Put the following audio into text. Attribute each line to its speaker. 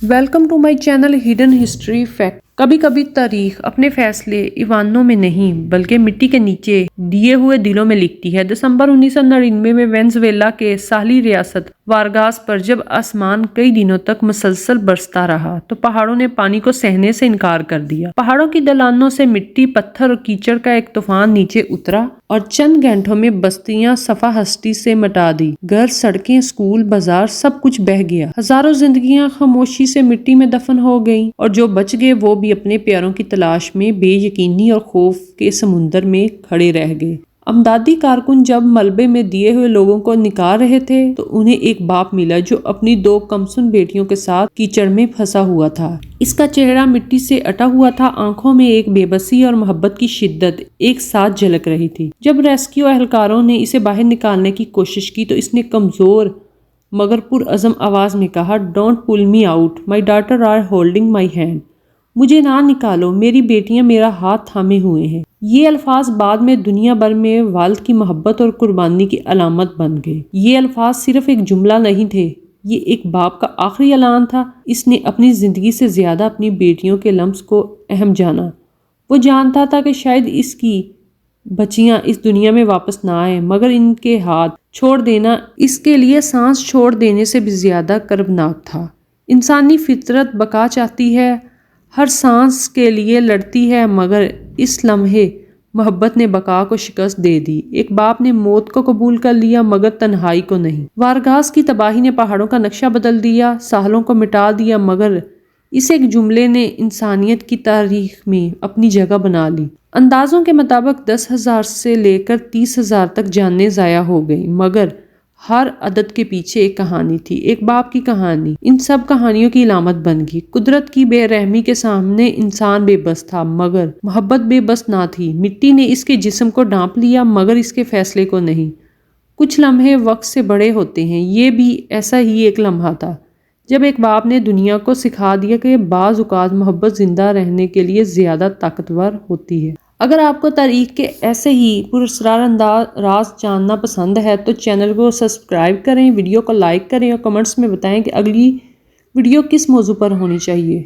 Speaker 1: Welcome to my channel hidden history fact. کبھی کبھی تاریخ اپنے فیصلے ایوانوں میں نہیں بلکہ مٹی کے نیچے دیے ہوئے دلوں میں لکھتی ہے۔ دسمبر 1999 میں وینزویلا کے ساحلی ریاست وارگاس پر جب آسمان کئی دنوں تک مسلسل برستا رہا تو پہاڑوں نے پانی کو سہنے سے انکار کر دیا۔ پہاڑوں کی ڈھلانوں سے مٹی، پتھر اور کیچڑ کا ایک طوفان نیچے اترا اور چند گھنٹوں میں بستیاں صفحہ ہستی سے مٹا دی۔ گھر، سڑکیں، اسکول، بازار، سب کچھ بہہ گیا۔ ہزاروں زندگیاں خاموشی سے مٹی میں دفن ہو گئیں اور جو بچ گئے وہ بھی اپنے پیاروں کی تلاش میں بے یقینی اور خوف کے سمندر میں کھڑے رہ گئے۔ امدادی کارکن جب ملبے میں دیے ہوئے لوگوں کو نکال رہے تھے تو انہیں ایک باپ ملا جو اپنی 2 کمسن بیٹیوں کے ساتھ کیچڑ میں پھنسا ہوا تھا۔ اس کا چہرہ مٹی سے اٹا ہوا تھا، آنکھوں میں ایک بے بسی اور محبت کی شدت ایک ساتھ جھلک رہی تھی۔ جب ریسکیو اہلکاروں نے اسے باہر نکالنے کی کوشش کی تو اس نے کمزور مگر پرعزم آواز میں کہا، "don't pull me out, my daughter are holding my hand". مجھے نہ نکالو، میری بیٹیاں میرا ہاتھ تھامے ہوئے ہیں۔ یہ الفاظ بعد میں دنیا بھر میں والد کی محبت اور قربانی کی علامت بن گئے۔ یہ الفاظ صرف ایک جملہ نہیں تھے، یہ ایک باپ کا آخری اعلان تھا۔ اس نے اپنی زندگی سے زیادہ اپنی بیٹیوں کے لمس کو اہم جانا۔ وہ جانتا تھا کہ شاید اس کی بچیاں اس دنیا میں واپس نہ آئیں، مگر ان کے ہاتھ چھوڑ دینا اس کے لیے سانس چھوڑ دینے سے بھی زیادہ کربناک تھا۔ انسانی فطرت بقا چاہتی ہے، ہر سانس کے لیے لڑتی ہے، مگر اس لمحے محبت نے بقا کو شکست دے دی۔ ایک باپ نے موت کو قبول کر لیا مگر تنہائی کو نہیں۔ وارگاس کی تباہی نے پہاڑوں کا نقشہ بدل دیا، ساحلوں کو مٹا دیا، مگر اس ایک جملے نے انسانیت کی تاریخ میں اپنی جگہ بنا لی۔ اندازوں کے مطابق 10,000 سے لے کر 30,000 تک جانیں ضائع ہو گئیں، مگر ہر عدد کے پیچھے ایک کہانی تھی، ایک باپ کی کہانی۔ ان سب کہانیوں کی علامت بن گئی۔ قدرت کی بے رحمی کے سامنے انسان بے بس تھا، مگر محبت بے بس نہ تھی۔ مٹی نے اس کے جسم کو ڈھانپ لیا مگر اس کے فیصلے کو نہیں۔ کچھ لمحے وقت سے بڑے ہوتے ہیں، یہ بھی ایسا ہی ایک لمحہ تھا جب ایک باپ نے دنیا کو سکھا دیا کہ بعض اوقات محبت زندہ رہنے کے لیے زیادہ طاقتور ہوتی ہے۔ اگر آپ کو تاریخ کے ایسے ہی پراسرار راز جاننا پسند ہے تو چینل کو سبسکرائب کریں، ویڈیو کو لائک کریں اور کمنٹس میں بتائیں کہ اگلی ویڈیو کس موضوع پر ہونی چاہیے۔